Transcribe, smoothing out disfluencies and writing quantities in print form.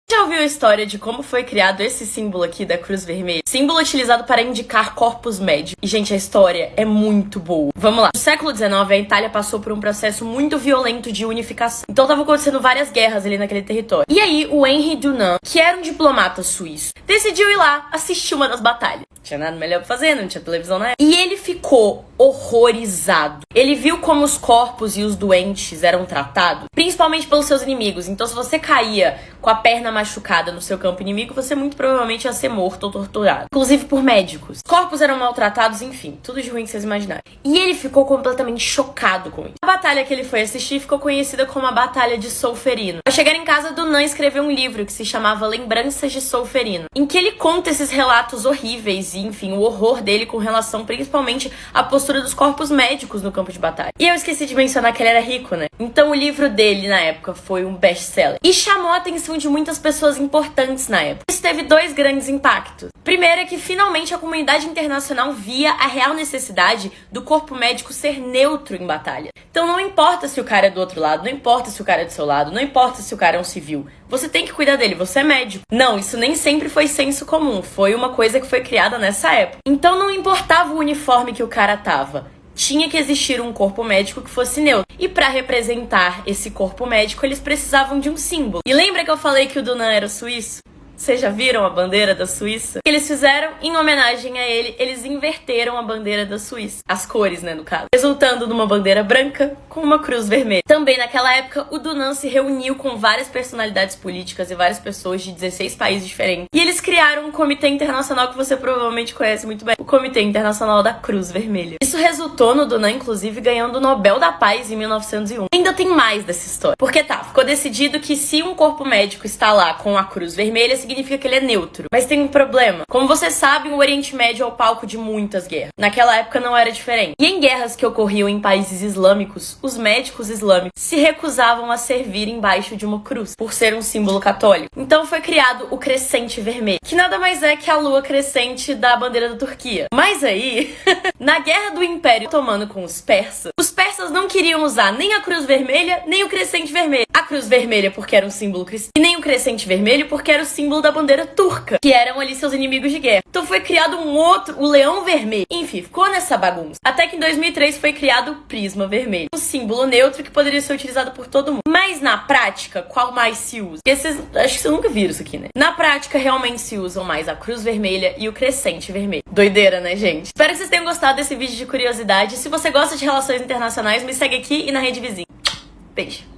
Já ouviu a história de como foi criado esse símbolo aqui da Cruz Vermelha? Símbolo utilizado para indicar corpos médicos. E, gente, a história é muito boa. Vamos lá. No século XIX, a Itália passou por um processo muito violento de unificação. Então, estavam acontecendo várias guerras ali naquele território. E aí, o Henri Dunant, que era um diplomata suíço, decidiu ir lá assistir uma das batalhas. Não tinha nada melhor pra fazer, não tinha televisão na época. E ele ficou horrorizado. Ele viu como os corpos e os doentes eram tratados, principalmente pelos seus inimigos. Então, se você caía com a perna machucada no seu campo inimigo, você muito provavelmente ia ser morto ou torturado. Inclusive por médicos. Corpos eram maltratados, enfim, tudo de ruim que vocês imaginarem. E ele ficou completamente chocado com isso. A batalha que ele foi assistir ficou conhecida como a Batalha de Solferino. Ao chegar em casa, Dunant escreveu um livro que se chamava Lembranças de Solferino, em que ele conta esses relatos horríveis e, enfim, o horror dele com relação principalmente à postura dos corpos médicos no campo de batalha. E eu esqueci de mencionar que ele era rico, né? Então o livro dele, na época, foi um best-seller. E chamou a atenção de muitas pessoas importantes na época. Isso teve dois grandes impactos. Primeiro é que, finalmente, a comunidade internacional via a real necessidade do corpo médico ser neutro em batalha. Então não importa se o cara é do outro lado, não importa se o cara é do seu lado, não importa se o cara é um civil. Você tem que cuidar dele, você é médico. Não, isso nem sempre foi senso comum. Foi uma coisa que foi criada nessa época. Então não importava o uniforme que o cara tava. Tinha que existir um corpo médico que fosse neutro. E para representar esse corpo médico, eles precisavam de um símbolo. E lembra que eu falei que o Dunant era suíço? Vocês já viram a bandeira da Suíça? O que eles fizeram, em homenagem a ele, eles inverteram a bandeira da Suíça. As cores, né, no caso. Resultando numa bandeira branca com uma cruz vermelha. Também naquela época, o Dunant se reuniu com várias personalidades políticas e várias pessoas de 16 países diferentes. E eles criaram um comitê internacional que você provavelmente conhece muito bem. O Comitê Internacional da Cruz Vermelha. Isso resultou no Dunant, inclusive, ganhando o Nobel da Paz em 1901. Ainda tem mais dessa história. Porque ficou decidido que se um corpo médico está lá com a cruz vermelha, significa que ele é neutro. Mas tem um problema. Como vocês sabem, o Oriente Médio é o palco de muitas guerras. Naquela época não era diferente. E em guerras que ocorriam em países islâmicos, os médicos islâmicos se recusavam a servir embaixo de uma cruz, por ser um símbolo católico. Então foi criado o crescente vermelho, que nada mais é que a lua crescente da bandeira da Turquia. Mas aí, na guerra do Império Otomano com os persas não queriam usar nem a cruz vermelha, nem o crescente vermelho. A cruz vermelha porque era um símbolo cristão, e nem o crescente vermelho porque era o símbolo da bandeira turca, que eram ali seus inimigos de guerra. Então foi criado um outro, o leão vermelho. Enfim, ficou nessa bagunça. Até que em 2003 foi criado o prisma vermelho, um símbolo neutro que poderia ser utilizado por todo mundo. Mas na prática, qual mais se usa? Acho que vocês nunca viram isso aqui, né? Na prática, realmente se usam mais a cruz vermelha e o crescente vermelho. Doideira, né, gente? Espero que vocês tenham gostado desse vídeo de curiosidade. Se você gosta de relações internacionais, me segue aqui e na rede vizinha. Beijo!